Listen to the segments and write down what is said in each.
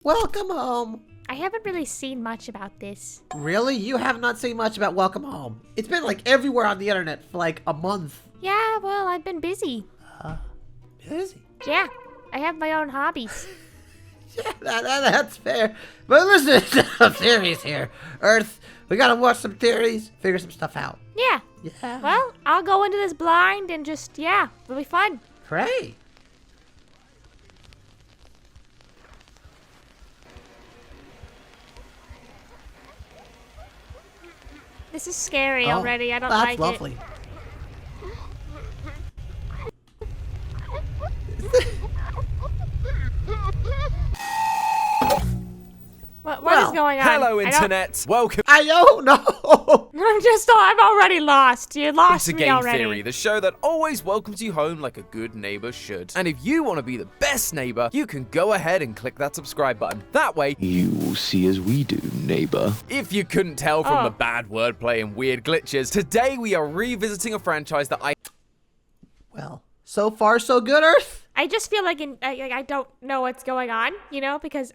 Welcome home. I haven't really seen much about this. Really? You have not seen much about Welcome Home. It's been like everywhere on the internet for like a month. Yeah, well, I've been busy. Busy? Yeah, I have my own hobbies. Yeah, that's fair. But listen to the theories here. Earth, we gotta watch some theories, figure some stuff out. Yeah. Yeah. Well, I'll go into this blind and just, yeah, it'll be fun. Great. This is scary already. I don't that's like lovely. What is going on? Hello, Internet. Welcome I don't know. I'm already lost. You lost to me Game already. Theory, the show that always welcomes you home like a good neighbor should. And if you want to be the best neighbor, you can go ahead and click that subscribe button. That way, You will see as we do, neighbor. if you couldn't tell from the bad wordplay and weird glitches, today we are revisiting a franchise that Well, so far so good, Earth. I just feel like I don't know what's going on, because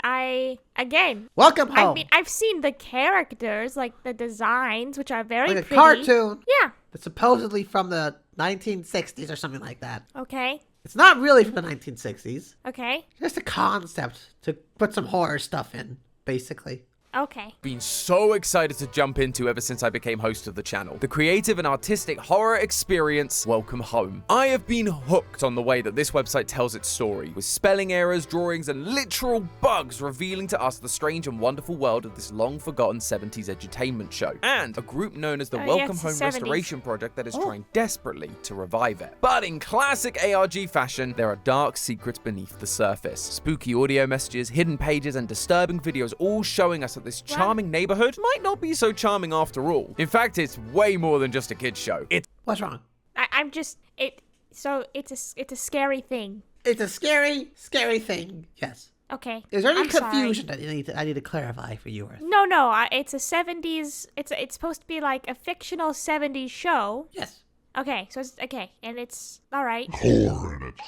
Welcome home. I mean, I've seen the characters, like the designs, which are very like a pretty. cartoon. Yeah. That's supposedly from the 1960s or something like that. Okay. It's not really from the 1960s. Okay. Just a concept to put some horror stuff in, basically. Okay. been so excited to jump into ever since I became host of the channel. The creative and artistic horror experience, Welcome Home. I have been hooked on the way that this website tells its story, with spelling errors, drawings, and literal bugs revealing to us the strange and wonderful world of this long-forgotten 70s edutainment show, and a group known as the Welcome yes, Home 70s. Restoration Project that is trying desperately to revive it. But in classic ARG fashion, there are dark secrets beneath the surface. Spooky audio messages, hidden pages, and disturbing videos all showing us that this charming neighborhood might not be so charming after all. In fact, it's way more than just a kid's show. What's wrong? It's a scary thing. It's a scary, scary thing. Yes. Okay. Is there any I'm sorry. confusion that I need to clarify for you, Earth? No. It's a 70s. It's supposed to be like a fictional 70s show. Yes. Okay, so it's okay, and it's all right.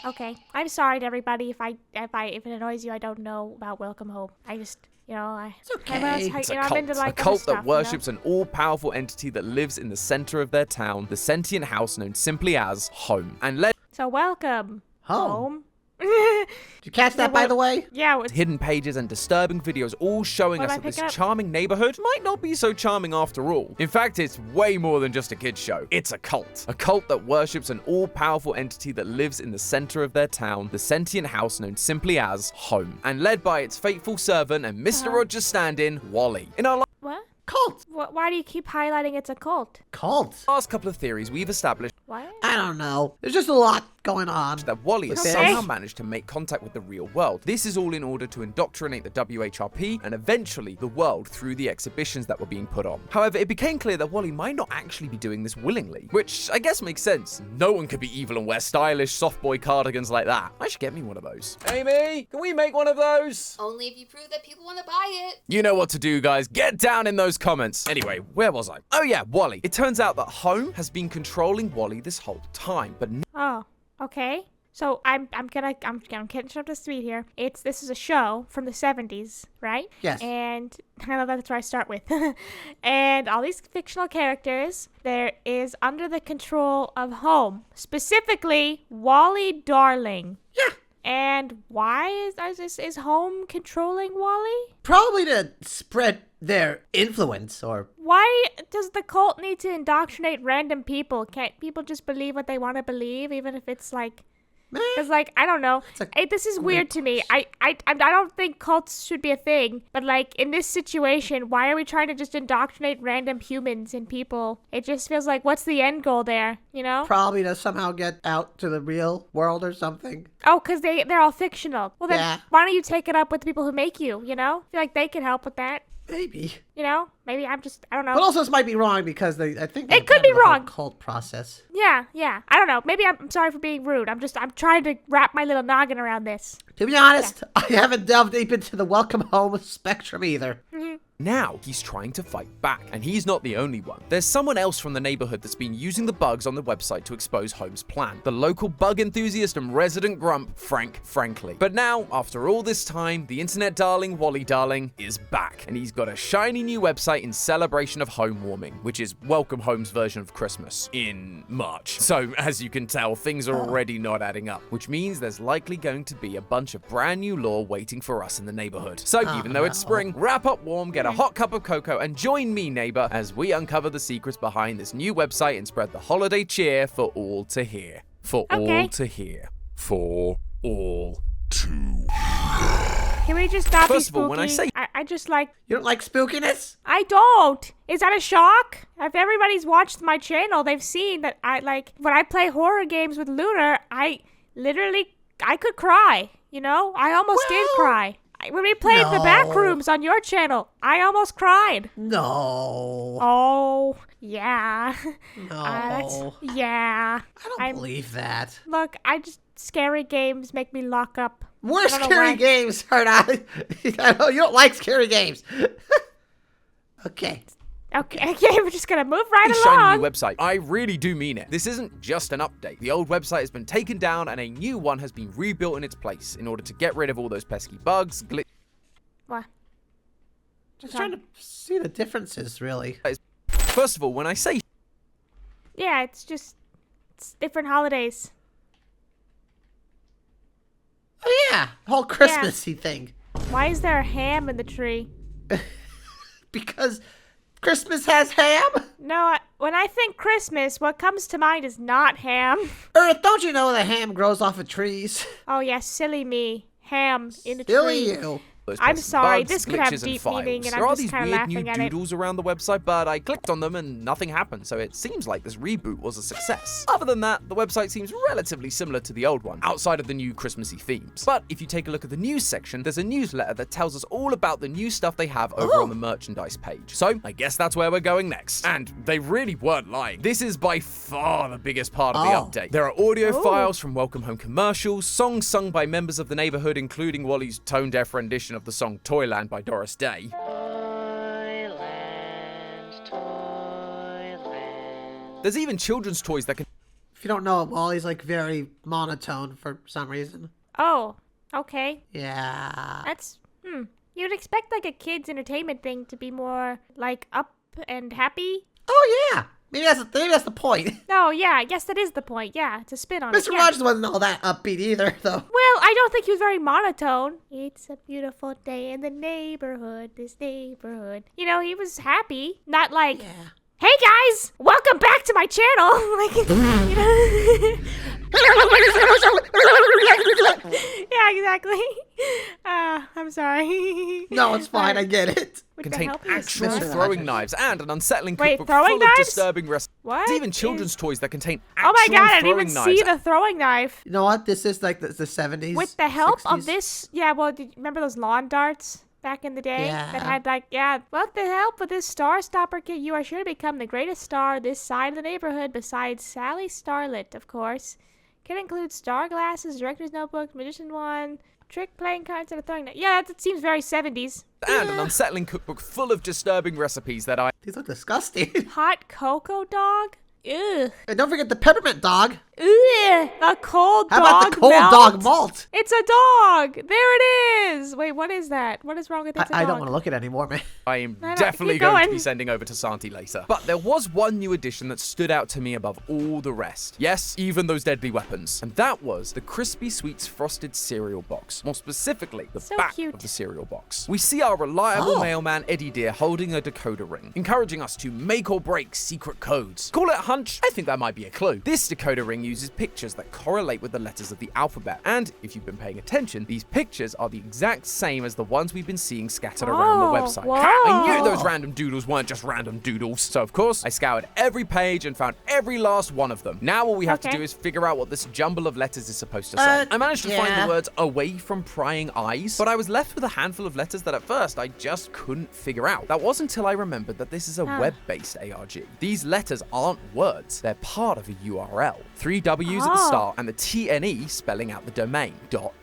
Okay, I'm sorry to everybody if it annoys you. I don't know about Welcome Home. I just, It's okay. It's I'm a cult. into, like, A other cult stuff, that worships an all-powerful entity that lives in the center of their town, the sentient house known simply as Home. And led So welcome Home. Did you catch that, by the way? Yeah. It's, hidden pages and disturbing videos all showing What us am I that this picking up? charming neighborhood might not be so charming after all. In fact, it's way more than just a kid's show. It's a cult. A cult that worships an all-powerful entity that lives in the center of their town, the sentient house known simply as Home. And led by its faithful servant and Mr. Rogers stand-in, Wally. In our what? Cult. Why do you keep highlighting it's a cult? Cult. last couple of theories, we've established What? I don't know. There's just a lot going on. that Wally has Okay. somehow managed to make contact with the real world. This is all in order to indoctrinate the WHRP and eventually the world through the exhibitions that were being put on. However, it became clear that Wally might not actually be doing this willingly, which I guess makes sense. No one could be evil and wear stylish soft boy cardigans like that. I should get me one of those. Amy, can we make one of those? Only if you prove that people want to buy it. You know what to do, guys. Get down in those comments. Anyway, where was I? Oh yeah, Wally. It turns out that Home has been controlling Wally this whole time, but Oh, okay. So I'm catching up to speed here. This is a show from the 70s, right? Yes. And I love that's where I start with. And all these fictional characters, there is under the control of Home, specifically Wally Darling. Yeah. And why is Home controlling Wally? Probably to spread their influence or... Why does the cult need to indoctrinate random people? Can't people just believe what they want to believe, even if it's like... Because, like, I don't know. This is weird to me. I don't think cults should be a thing. But, like, in this situation, why are we trying to just indoctrinate random humans and people? It just feels like, what's the end goal there, Probably to somehow get out to the real world or something. Oh, because they're all fictional. Well, then, Yeah. why don't you take it up with the people who make you, I feel like they could help with that. Maybe. Maybe I don't know. But also this might be wrong because I think... It could be the whole wrong. cult process. Yeah. I don't know. Maybe I'm sorry for being rude. I'm trying to wrap my little noggin around this. To be honest, I haven't delved deep into the Welcome Home spectrum either. Now he's trying to fight back, and he's not the only one. There's someone else from the neighborhood that's been using the bugs on the website to expose Home's plan. The local bug enthusiast and resident grump, Frank Frankly. But now, after all this time, the internet darling Wally Darling is back, and he's got a shiny new website in celebration of home warming, which is Welcome Home's version of Christmas in March. So, as you can tell, things are already not adding up, which means there's likely going to be a bunch of brand new lore waiting for us in the neighborhood. So, even though it's spring, wrap up warm, get a hot cup of cocoa, and join me, neighbor, as we uncover the secrets behind this new website and spread the holiday cheer for all to hear. For all to hear. For all to hear. Can we just stop First of all, when I say I just like... You don't like spookiness? I don't. Is that a shock? If everybody's watched my channel, they've seen that I like... When I play horror games with Lunar, I could cry, you know? I almost did cry. When we played the back rooms on your channel, I almost cried. No. Oh, yeah. No. Yeah. I don't believe that. Look, scary games make me lock up. More scary games are not. I know you don't like scary games. Okay. Okay, we're just gonna move right shiny along. new website. I really do mean it. This isn't just an update. The old website has been taken down and a new one has been rebuilt in its place in order to get rid of all those pesky bugs, What? Just trying to see the differences, really. First of all, when I say... Yeah, it's different holidays. Oh yeah, whole Christmassy thing. Why is there a ham in the tree? Because Christmas has ham? No, when I think Christmas, what comes to mind is not ham. Earth, don't you know that ham grows off of trees? Oh yeah, silly me. Ham in a Silly tree. you. I'm sorry, bugs, this could have glitches, and deep files. meaning, and there I'm are just these kind of weird new laughing at it. doodles around the website, but I clicked on them and nothing happened, so it seems like this reboot was a success. Other than that, the website seems relatively similar to the old one, outside of the new Christmassy themes. But if you take a look at the news section, there's a newsletter that tells us all about the new stuff they have over on the merchandise page. So I guess that's where we're going next. And they really weren't lying. This is by far the biggest part of the update. There are audio files from Welcome Home commercials, songs sung by members of the neighborhood, including Wally's tone-deaf rendition of the song Toyland by Doris Day. There's even children's toys that can... If you don't know, Wally's like very monotone for some reason. Oh, okay. Yeah. That's, You'd expect like a kid's entertainment thing to be more like up and happy. Oh yeah. Maybe that's the point. No, yeah, I guess that is the point. Yeah, it's a spin on it. Mr. Yeah. Rogers wasn't all that upbeat either, though. Well, I don't think he was very monotone. It's a beautiful day in the neighborhood, this neighborhood. You know, he was happy, not like, hey guys, welcome back to my channel. Like, you know? Yeah, exactly. I'm sorry. No, it's fine. I get it. Contain actual throwing knives and an unsettling cookbook throwing full of knives? disturbing recipes. What? There's even children's toys that contain actual Oh my god, I didn't throwing even knives. see the throwing knife. You know what? This is like the 70s. With the help 60s. of this, yeah, well, remember those lawn darts back in the day? Yeah. That had like, with the help of this Star Stopper kit, you are sure to become the greatest star this side of the neighborhood besides Sally Starlet, of course. Kit includes star glasses, director's notebook, magician wand, trick playing cards, and a throwing knife. Yeah, that seems very 70s. And an unsettling cookbook full of disturbing recipes that I... These look disgusting. Hot cocoa dog? Ugh. And don't forget the peppermint dog. Ugh. A cold How dog about the cold melt? dog malt? It's a dog. There it is. Wait, what is that? What is wrong with it? I don't want to look at it anymore, man. I am No, definitely keep going to going. be sending over to Santi later. But there was one new addition that stood out to me above all the rest. Yes, even those deadly weapons. And that was the Crispy Sweets Frosted Cereal Box. More specifically, the So back cute. of the cereal box. We see our reliable mailman Eddie Deer holding a decoder ring, encouraging us to make or break secret codes. Call it a hunch? I think that might be a clue. This decoder ring uses pictures that correlate with the letters of the alphabet. And if you've been paying attention, these pictures are the exact same as the ones we've been seeing scattered around the website. Whoa. I knew those random doodles weren't just random doodles. So of course, I scoured every page and found every last one of them. Now all we have to do is figure out what this jumble of letters is supposed to say. I managed to find the words away from prying eyes, but I was left with a handful of letters that at first I just couldn't figure out. That wasn't until I remembered that this is a web-based ARG. These letters aren't words. words. They're part of a URL. 3 W's at the start and the TNE spelling out the domain,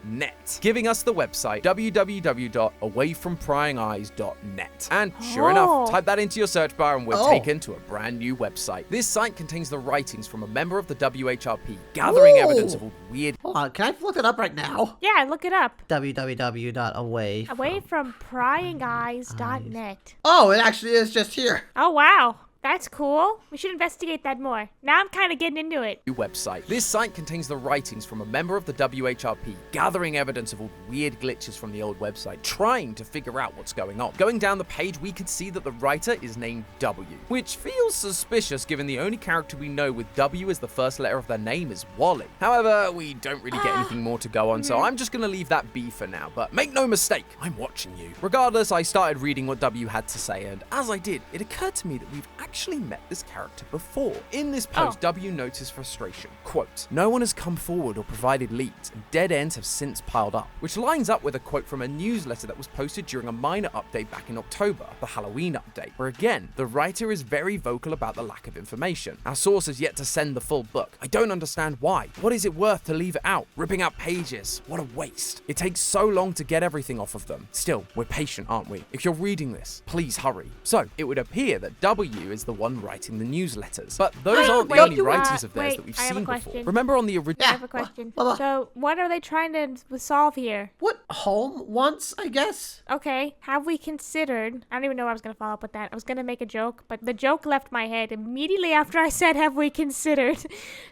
.net, giving us the website www.awayfrompryingeyes.net. And sure enough, type that into your search bar and we're taken to a brand new website. This site contains the writings from a member of the WHRP, gathering evidence of all weird... Hold on, can I look it up right now? Yeah, look it up. www.awayfrompryingeyes.net. Oh, it actually is just here. Oh, wow. That's cool. We should investigate that more. Now I'm kind of getting into it. Website. This site contains the writings from a member of the WHRP, gathering evidence of all weird glitches from the old website, trying to figure out what's going on. Going down the page, we can see that the writer is named W, which feels suspicious given the only character we know with W as the first letter of their name is Wally. However, we don't really get anything more to go on, so I'm just gonna leave that be for now, but make no mistake, I'm watching you. Regardless, I started reading what W had to say, and as I did, it occurred to me that we've actually met this character before. In this post, W notes his frustration. Quote, "No one has come forward or provided leads, and dead ends have since piled up," which lines up with a quote from a newsletter that was posted during a minor update back in October, the Halloween update, where again, the writer is very vocal about the lack of information. Our source has yet to send the full book. I don't understand why. What is it worth to leave it out? Ripping out pages. What a waste. It takes so long to get everything off of them. Still, we're patient, aren't we? If you're reading this, please hurry. So, it would appear that W is the one writing the newsletters. But those aren't the only writings of theirs that we've seen before. Remember on the original... I have a question. So, what are they trying to solve here? What home wants, I guess? Okay, have we considered... I don't even know I was going to follow up with that. I was going to make a joke, but the joke left my head immediately after I said, have we considered?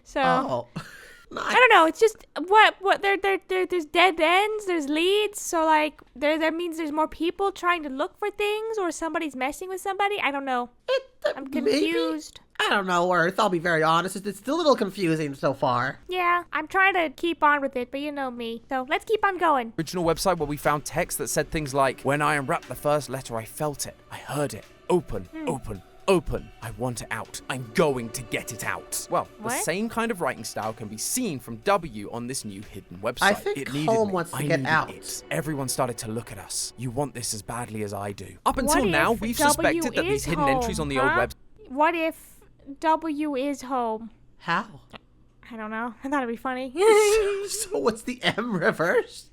So... I don't know. It's just there's dead ends, there's leads, so like that means there's more people trying to look for things, or somebody's messing with somebody. I don't know. I'm confused. Maybe? I don't know, Earth. I'll be very honest. It's still a little confusing so far. Yeah, I'm trying to keep on with it, but you know me. So let's keep on going. Original website where we found text that said things like, "When I unwrapped the first letter, I felt it. I heard it. Open, open. Open. I want it out. I'm going to get it out." Well, the same kind of writing style can be seen from W on this new hidden website. I think home wants to get out. Everyone started to look at us. You want this as badly as I do. Up until now, we've suspected that these hidden entries on the old website... What if W is home? How? I don't know. I thought it'd be funny. So what's the M reversed?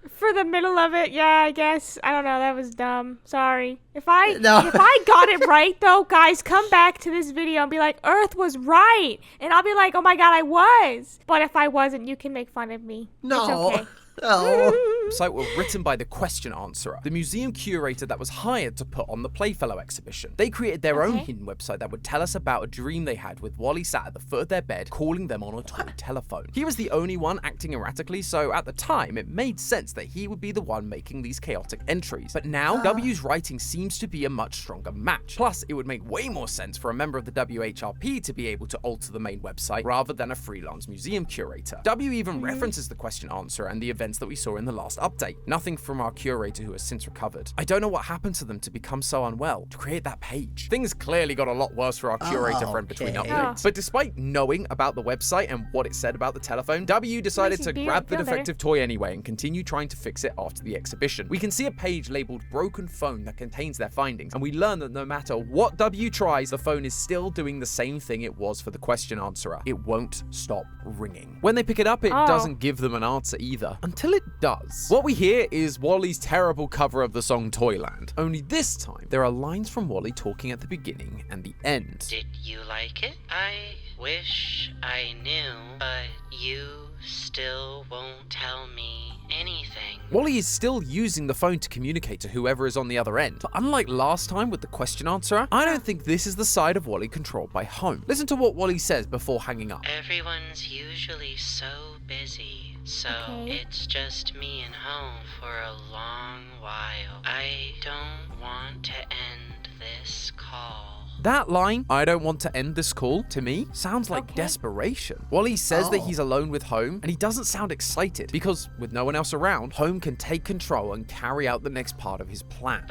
For the middle of it, yeah, I guess. I don't know, that was dumb. Sorry. If I got it right, though, guys, come back to this video and be like, Earth was right. And I'll be like, oh my god, I was. But if I wasn't, you can make fun of me. No. It's okay. Oh. Website were written by the question answerer, the museum curator that was hired to put on the Playfellow exhibition. They created their own hidden website that would tell us about a dream they had with Wally sat at the foot of their bed calling them on a toy telephone. He was the only one acting erratically, so at the time it made sense that he would be the one making these chaotic entries. But now W's writing seems to be a much stronger match. Plus, it would make way more sense for a member of the WHRP to be able to alter the main website rather than a freelance museum curator. W even references the question answerer and the events that we saw in the last update. Nothing from our curator who has since recovered. I don't know what happened to them to become so unwell to create that page. Things clearly got a lot worse for our curator friend between updates. But despite knowing about the website and what it said about the telephone, W decided to grab the defective toy anyway and continue trying to fix it after the exhibition. We can see a page labeled broken phone that contains their findings, and we learn that no matter what W tries, the phone is still doing the same thing it was for the question answerer. It won't stop ringing. When they pick it up, it doesn't give them an answer either. Until it does. What we hear is Wally's terrible cover of the song Toyland. Only this time, there are lines from Wally talking at the beginning and the end. Did you like it? I wish I knew, but you still won't tell me anything. Wally is still using the phone to communicate to whoever is on the other end. But unlike last time with the question answerer, I don't think this is the side of Wally controlled by home. Listen to what Wally says before hanging up. Everyone's usually so busy, so it's just me and home for a long while. I don't want to end this call. That line, "I don't want to end this call," to me, sounds like desperation. Wally says that he's alone with Home, and he doesn't sound excited, because with no one else around, Home can take control and carry out the next part of his plan.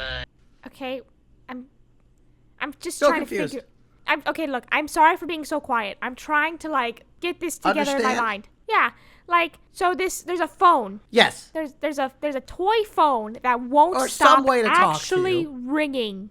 Okay, I'm just trying to figure... Okay, look, I'm sorry for being so quiet. I'm trying to, like, get this together in my mind. Yeah, like, so there's a phone. Yes. There's a toy phone that won't stop actually ringing.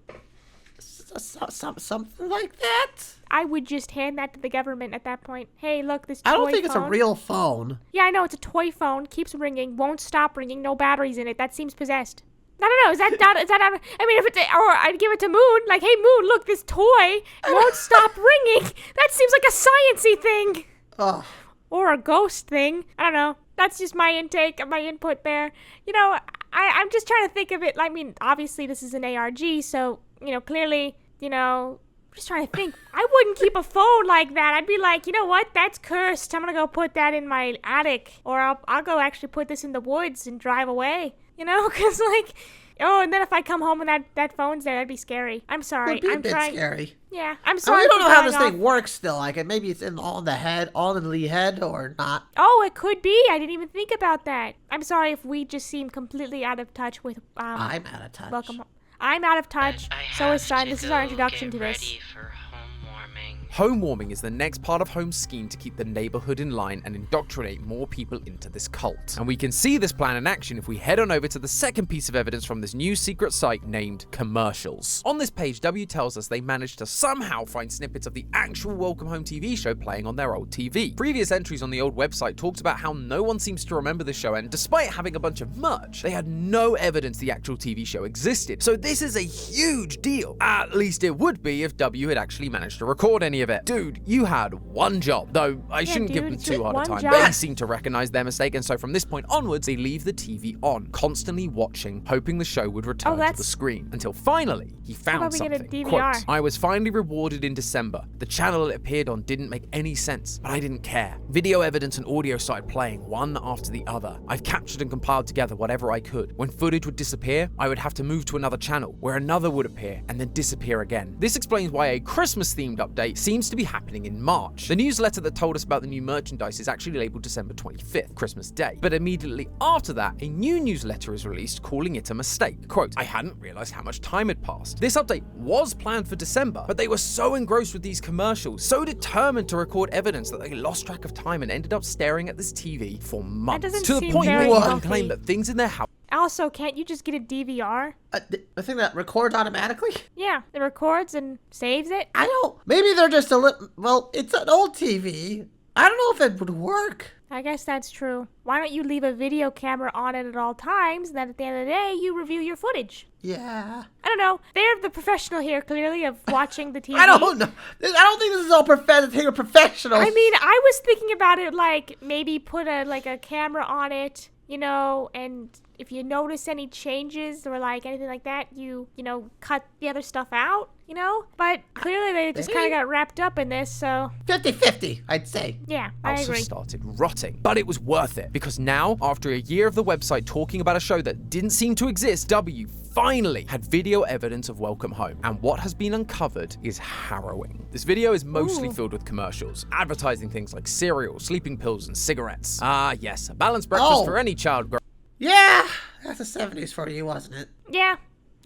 Something like that? I would just hand that to the government at that point. Hey, look, this toy I don't think it's a phone. real phone. Yeah, I know, it's a toy phone. Keeps ringing, won't stop ringing, no batteries in it. That seems possessed. I don't know, is that not, I mean, if it's, or I'd give it to Moon, like, hey, Moon, look, this toy won't stop ringing. That seems like a science-y thing. Oh. Or a ghost thing. I don't know. That's just my intake, my input there. You know, I'm just trying to think of it. I mean, obviously this is an ARG, so, you know, clearly, you know, I'm just trying to think. I wouldn't keep a phone like that. I'd be like, you know what? That's cursed. I'm gonna go put that in my attic. Or I'll go actually put this in the woods and drive away. You know, because like, oh, and then if I come home and that phone's there, that'd be scary. I'm sorry. It'd be a I'm bit trying. scary. Yeah, I'm I sorry. mean, we don't know how this off. thing works still. Like, maybe it's all in the head, all in the head, or not. Oh, it could be. I didn't even think about that. I'm sorry if we just seem completely out of touch with. I'm out of touch. Welcome. I'm out of touch. So is Sun. This is our introduction to this. Ready for home warming. Home warming is the next part of Home's scheme to keep the neighborhood in line and indoctrinate more people into this cult. And we can see this plan in action if we head on over to the second piece of evidence from this new secret site named Commercials. On this page, W tells us they managed to somehow find snippets of the actual Welcome Home TV show playing on their old TV. Previous entries on the old website talked about how no one seems to remember the show, and despite having a bunch of merch, they had no evidence the actual TV show existed. So this is a huge deal. At least it would be if W had actually managed to record any of it. Dude, you had one job. Though I shouldn't give them too hard a time. They seem to recognize their mistake, and so from this point onwards, they leave the TV on, constantly watching, hoping the show would return to the screen. Until finally, he found something. Quote, I was finally rewarded in December. The channel it appeared on didn't make any sense, but I didn't care. Video evidence and audio started playing, one after the other. I've captured and compiled together whatever I could. When footage would disappear, I would have to move to another channel, where another would appear, and then disappear again. This explains why a Christmas-themed update seems to be happening in March. The newsletter that told us about the new merchandise is actually labeled December 25th, Christmas Day. But immediately after that, a new newsletter is released calling it a mistake. Quote, I hadn't realized how much time had passed. This update was planned for December, but they were so engrossed with these commercials, so determined to record evidence that they lost track of time and ended up staring at this TV for months. To the point where they even claimed that things in their house. Also, can't you just get a DVR? The thing that records automatically? Yeah, it records and saves it. I don't. Maybe they're just a little. Well, it's an old TV. I don't know if it would work. I guess that's true. Why don't you leave a video camera on it at all times, and then at the end of the day, you review your footage? Yeah. I don't know. They're the professional here, clearly, of watching the TV. I don't know. I don't think this is all professional. I mean, I was thinking about it like maybe put a camera on it, you know, and if you notice any changes or like anything like that, you know, cut the other stuff out, you know? But clearly they just kind of got wrapped up in this, so 50-50, I'd say. Yeah, I agree. Started rotting, but it was worth it because now, after a year of the website talking about a show that didn't seem to exist, W finally had video evidence of Welcome Home, and what has been uncovered is harrowing. This video is mostly filled with commercials, advertising things like cereal, sleeping pills, and cigarettes. Ah, yes, a balanced breakfast for any child. Yeah, that's the 70s for you, wasn't it? Yeah.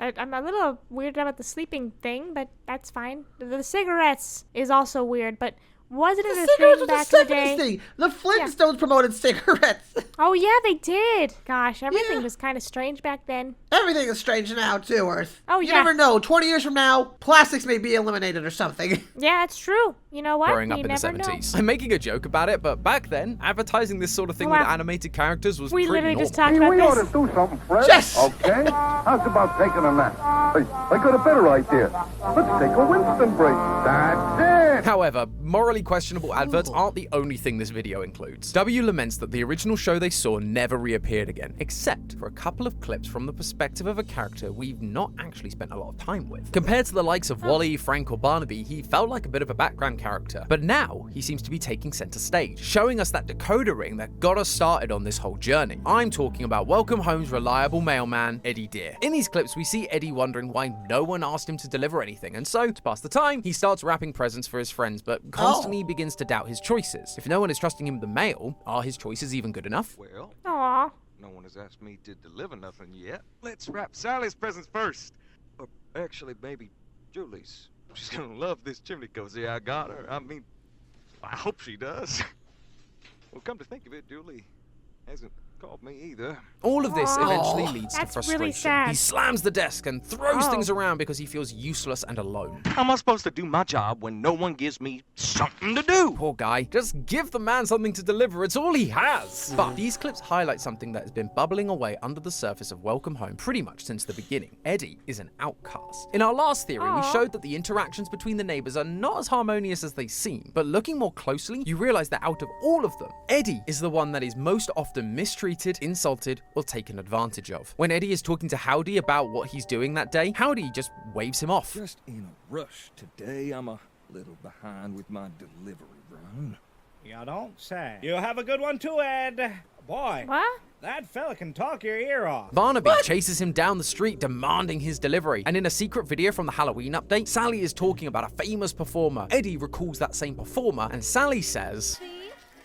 I'm a little weirded about the sleeping thing, but that's fine. The cigarettes is also weird, but wasn't it a thing back in the day? Thing. The Flintstones promoted cigarettes. Oh, yeah, they did. Gosh, everything was kind of strange back then. Everything is strange now, too, Earth. Oh, yeah. You never know. 20 years from now, plastics may be eliminated or something. Yeah, that's true. You know what? Growing up in the 70s. I'm making a joke about it, but back then, advertising this sort of thing with animated characters was pretty normal. We literally just talked about this. We ought to do something, Fred. Yes. Okay? How's about taking a nap? Hey, I got a better idea. Let's take a Winston break. That's it. However, morally questionable adverts aren't the only thing this video includes. W laments that the original show they saw never reappeared again, except for a couple of clips from the perspective of a character we've not actually spent a lot of time with. Compared to the likes of Wally, Frank, or Barnaby, he felt like a bit of a background character, but now he seems to be taking center stage, showing us that decoder ring that got us started on this whole journey. I'm talking about Welcome Home's reliable mailman, Eddie Deer. In these clips, we see Eddie wondering why no one asked him to deliver anything, and so, to pass the time, he starts wrapping presents for his friends, but constantly begins to doubt his choices. If no one is trusting him with the mail, are his choices even good enough? Well, Aww. no one has asked me to deliver nothing yet. Let's wrap Sally's presents first. Or actually, maybe Julie's. She's gonna love this chimney cozy I got her. I mean, I hope she does. Well, come to think of it, Julie hasn't called me either. All of this eventually leads to that's frustration. really sad. He slams the desk and throws things around because he feels useless and alone. How am I supposed to do my job when no one gives me something to do? Poor guy. Just give the man something to deliver. It's all he has. But these clips highlight something that has been bubbling away under the surface of Welcome Home pretty much since the beginning. Eddie is an outcast. In our last theory, we showed that the interactions between the neighbors are not as harmonious as they seem. But looking more closely, you realize that out of all of them, Eddie is the one that is most often mistreated, insulted, or taken advantage of. When Eddie is talking to Howdy about what he's doing that day, Howdy just waves him off. Just in a rush today. I'm a little behind with my delivery run. You don't say. You have a good one too, Ed. Boy, What? that fella can talk your ear off. Barnaby chases him down the street demanding his delivery. And in a secret video from the Halloween update, Sally is talking about a famous performer. Eddie recalls that same performer and Sally says,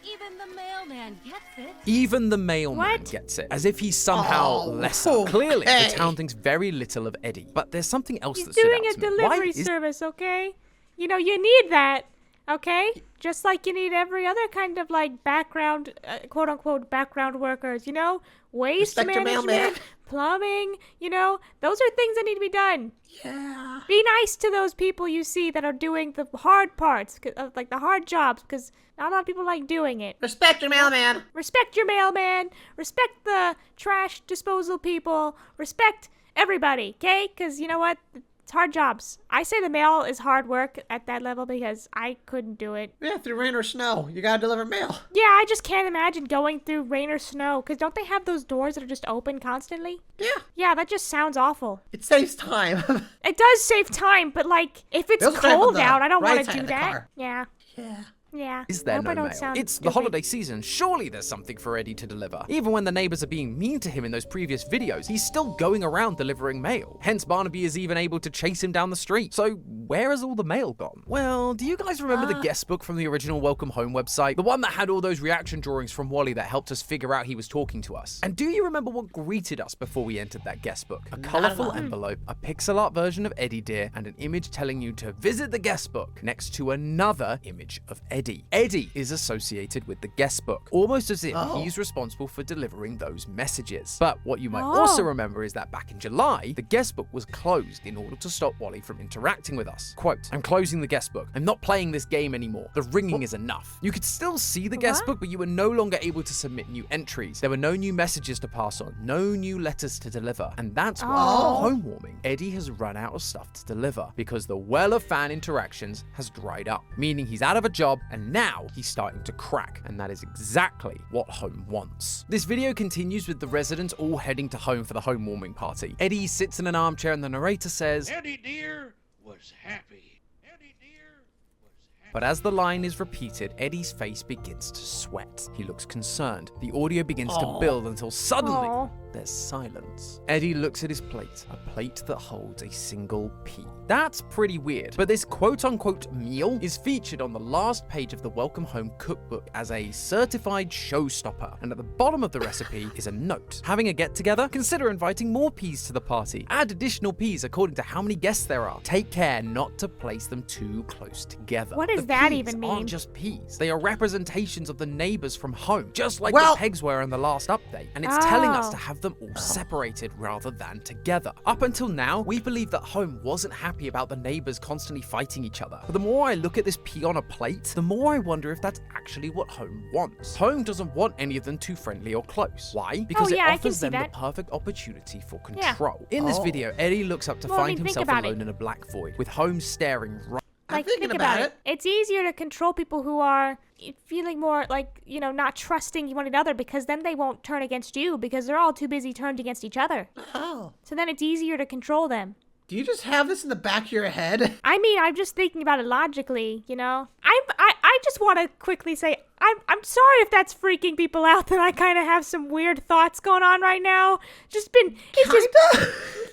Even the mailman gets it. even the mailman What? gets it, as if he's somehow lesser. Clearly, the town thinks very little of Eddie. But there's something else He's that stood doing out a to me. Why delivery is service, okay? You know, you need that, okay? Just like you need every other kind of like background, quote unquote, background workers, you know? Waste Respect your management, mailman. plumbing, you know? Those are things that need to be done. Yeah. Be nice to those people you see that are doing the hard parts, like the hard jobs, because not a lot of people like doing it. Respect your mailman. Respect your mailman. Respect the trash disposal people. Respect everybody, okay? Because you know what? It's hard jobs. I say the mail is hard work at that level because I couldn't do it. Yeah, through rain or snow, you gotta deliver mail. Yeah, I just can't imagine going through rain or snow. Because don't they have those doors that are just open constantly? Yeah. Yeah, that just sounds awful. It saves time. It does save time, but like, if it's They also drive on cold the out, I don't right want side to of do the that. car. Yeah. Yeah. Yeah. Is there I hope no I don't mail? sound It's the stupid. holiday season. Surely there's something for Eddie to deliver. Even when the neighbors are being mean to him in those previous videos, he's still going around delivering mail. Hence, Barnaby is even able to chase him down the street. So where has all the mail gone? Well, do you guys remember the guest book from the original Welcome Home website? The one that had all those reaction drawings from Wally that helped us figure out he was talking to us. And do you remember what greeted us before we entered that guest book? A colorful envelope, a pixel art version of Eddie Dear, and an image telling you to visit the guest book next to another image of Eddie. Eddie is associated with the guest book, almost as if he's responsible for delivering those messages. But what you might also remember is that back in July, the guest book was closed in order to stop Wally from interacting with us. Quote, I'm closing the guest book. I'm not playing this game anymore. The ringing is enough. You could still see the guest book, but you were no longer able to submit new entries. There were no new messages to pass on, no new letters to deliver. And that's why home warming, Eddie has run out of stuff to deliver because the well of fan interactions has dried up, meaning he's out of a job and now he's starting to crack, and that is exactly what home wants. This video continues with the residents all heading to home for the home warming party. Eddie sits in an armchair and the narrator says, Eddie Dear was happy. Eddie Dear was happy. but as the line is repeated, Eddie's face begins to sweat. He looks concerned. The audio begins to build until suddenly there's silence. Eddie looks at his plate, a plate that holds a single pea. That's pretty weird, but this quote-unquote meal is featured on the last page of the Welcome Home cookbook as a certified showstopper, and at the bottom of the recipe is a note. Having a get-together? Consider inviting more peas to the party. Add additional peas according to how many guests there are. Take care not to place them too close together. What does The that peas even mean? aren't just peas. They are representations of the neighbors from home, just like Well- the pegs were in the last update, and it's telling us to have them all separated rather than together. Up until now, we believe that home wasn't happy about the neighbors constantly fighting each other. But the more I look at this pea on a plate, the more I wonder if that's actually what home wants. Home doesn't want any of them too friendly or close. Why? Because yeah, I it can offers see them that. the perfect opportunity for Yeah. control. In this video, Eddie looks up to Well, I find mean, think himself about alone it. in a black void, with home staring right. Like, thinking think about it. It's easier to control people who are feeling more like, you know, not trusting one another, because then they won't turn against you because they're all too busy turned against each other. Oh. So then it's easier to control them. Do you just have this in the back of your head? I mean, I'm just thinking about it logically, you know? I just want to quickly say, I'm sorry if that's freaking people out, that I kind of have some weird thoughts going on right now.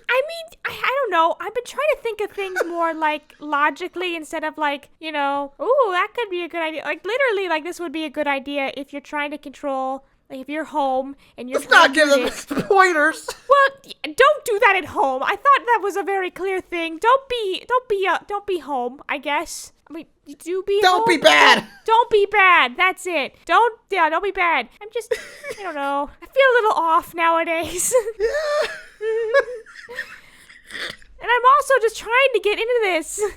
I mean, I don't know. I've been trying to think of things more like logically instead of like, you know, ooh, that could be a good idea. Like literally, like this would be a good idea if you're trying to control Like if you're home and you're Let's not give them this, pointers. well, don't do that at home. I thought that was a very clear thing. Don't be home, I guess. I mean, Don't be bad. Don't be bad. That's it. Don't be bad. I'm just, I don't know. I feel a little off nowadays. Yeah. And I'm also just trying to get into this. And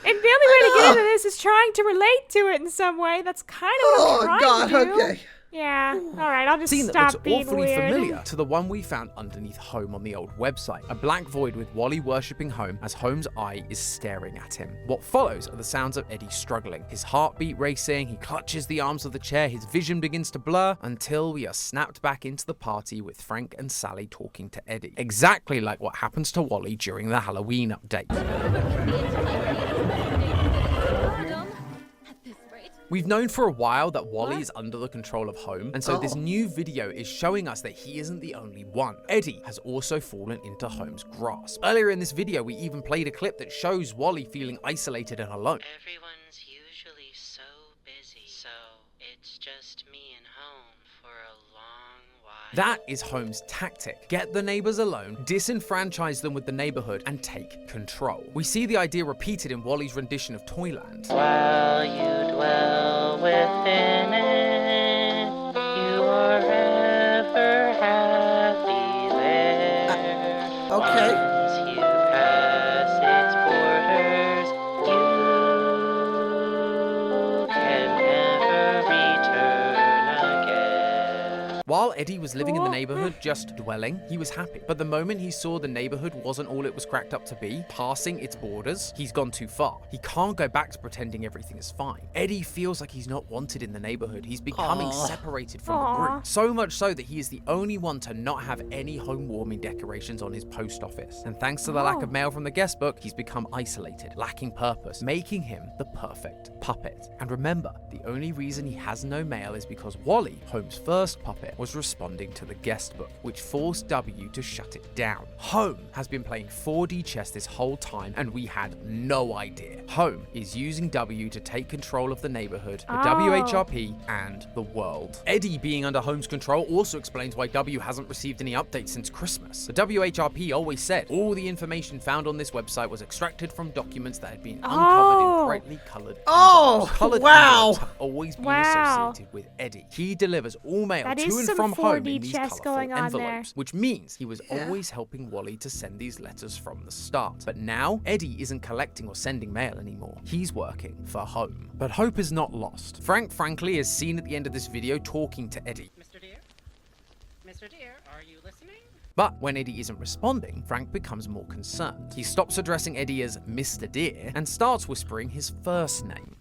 the only way to get into this is trying to relate to it in some way. That's kind of what I'm trying to do. Okay. Yeah. All right, I'll just Scene that stop looks being awfully weird. familiar to the one we found underneath Home on the old website. A black void with Wally worshipping Home as Home's eye is staring at him. What follows are the sounds of Eddie struggling. His heartbeat racing, he clutches the arms of the chair, his vision begins to blur until we are snapped back into the party with Frank and Sally talking to Eddie. Exactly like what happens to Wally during the Halloween update. We've known for a while that Wally is under the control of Home, and so this new video is showing us that he isn't the only one. Eddie has also fallen into Home's grasp. Earlier in this video, we even played a clip that shows Wally feeling isolated and alone. Everyone's usually so busy, so it's just me and Home for a long while. That is Home's tactic. Get the neighbors alone, disenfranchise them with the neighborhood, and take control. We see the idea repeated in Wally's rendition of Toyland. While you dwell within it, you are ever happy there. Okay. Once you pass its borders, you can never return again. While Eddie was living in the neighborhood just dwelling, he was happy. But the moment he saw the neighborhood wasn't all it was cracked up to be, passing its borders, he's gone too far. He can't go back to pretending everything is fine. Eddie feels like he's not wanted in the neighborhood. He's becoming separated from the group. So much so that he is the only one to not have any home warming decorations on his post office. And thanks to the lack of mail from the guest book, he's become isolated, lacking purpose, making him the perfect puppet. And remember, the only reason he has no mail is because Wally, Home's first puppet, was responding to the guest book, which forced W to shut it down. Home has been playing 4D chess this whole time, and we had no idea. Home is using W to take control of the neighborhood, the WHRP, and the world. Eddie being under Home's control also explains why W hasn't received any updates since Christmas. The WHRP always said all the information found on this website was extracted from documents that had been uncovered in brightly colored envelopes. Colored envelopes have always been associated with Eddie. He delivers all mail to and from Home in these colorful envelopes, which means he was always helping Wally to send these letters from the start. But now, Eddie isn't collecting or sending mail anymore. He's working for Home. But hope is not lost. Frank frankly is seen at the end of this video talking to Eddie. Mr. Dear? Mr. Dear, are you listening? But when Eddie isn't responding, Frank becomes more concerned. He stops addressing Eddie as Mr. Dear and starts whispering his first name.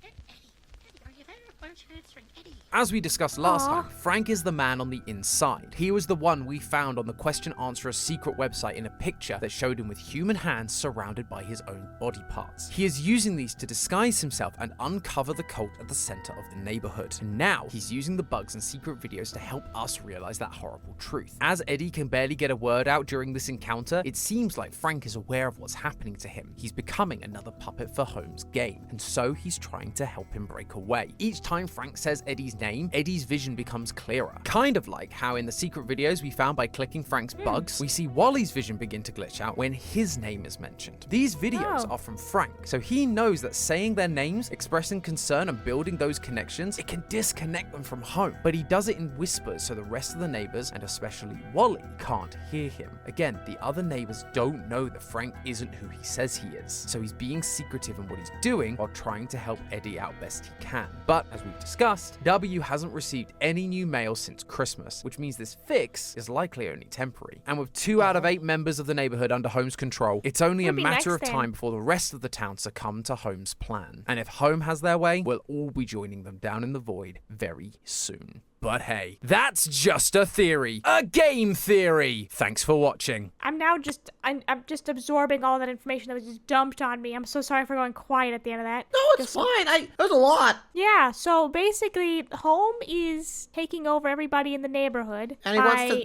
As we discussed last time, Frank is the man on the inside. He was the one we found on the Question Answerer's secret website in a picture that showed him with human hands surrounded by his own body parts. He is using these to disguise himself and uncover the cult at the center of the neighborhood. And now he's using the bugs and secret videos to help us realize that horrible truth. As Eddie can barely get a word out during this encounter, it seems like Frank is aware of what's happening to him. He's becoming another puppet for Home's game, and so he's trying to help him break away. Each time Frank says Eddie's name, Eddie's vision becomes clearer. Kind of like how in the secret videos we found by clicking Frank's bugs, we see Wally's vision begin to glitch out when his name is mentioned. These videos are from Frank, so he knows that saying their names, expressing concern and building those connections, it can disconnect them from Home. But he does it in whispers so the rest of the neighbors, and especially Wally, can't hear him. Again, the other neighbors don't know that Frank isn't who he says he is, so he's being secretive in what he's doing while trying to help Eddie out best he can. But as we've discussed, W hasn't received any new mail since Christmas, which means this fix is likely only temporary. And with 2 out of 8 members of the neighborhood under Home's control, it's only a matter of time before the rest of the town succumb to Home's plan. And if Home has their way, we'll all be joining them down in the void very soon. But hey, that's just a theory. A game theory! Thanks for watching. I'm just absorbing all that information that was just dumped on me. I'm so sorry for going quiet at the end of that. No, it's fine. There's a lot. Yeah, so basically, Home is taking over everybody in the neighborhood. And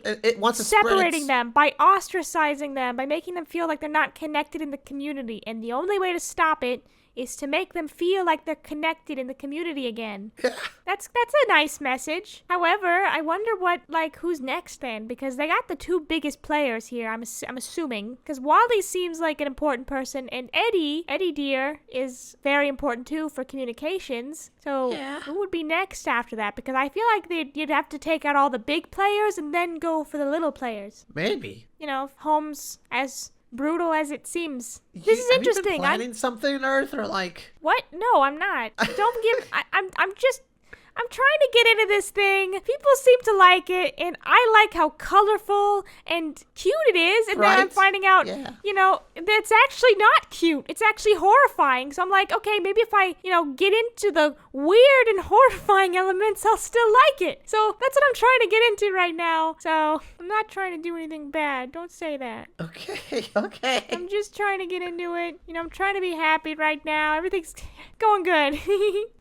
it wants to separating them, by ostracizing them, by making them feel like they're not connected in the community. And the only way to stop it is to make them feel like they're connected in the community again. That's a nice message. However, I wonder who's next then, because they got the two biggest players here, I'm assuming. Because Wally seems like an important person, and Eddie dear, is very important too for communications. So who would be next after that? Because I feel like you'd have to take out all the big players and then go for the little players. Maybe. You know, Holmes, as brutal as it seems. This is interesting. Have you been planning something on Earth, or like... What? No, I'm not. Don't give... I'm trying to get into this thing. People seem to like it, and I like how colorful and cute it is. And then I'm finding out, you know, that's actually not cute. It's actually horrifying. So I'm like, okay, maybe if I, you know, get into the weird and horrifying elements, I'll still like it. So that's what I'm trying to get into right now. So I'm not trying to do anything bad. Don't say that. Okay. I'm just trying to get into it. You know, I'm trying to be happy right now. Everything's going good.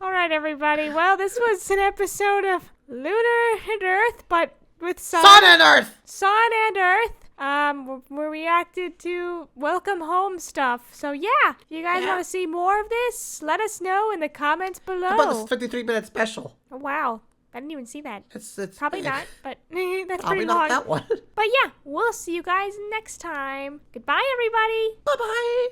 All right, everybody. Well, this was an episode of Lunar and Earth, but with Sun and Earth. Sun and Earth. We reacted to Welcome Home stuff. So yeah, if you guys want to see more of this, let us know in the comments below. How about this 53-minute special? Oh, wow. I didn't even see that. It's probably not, but that's probably pretty long. not that one. But yeah, we'll see you guys next time. Goodbye, everybody. Bye-bye.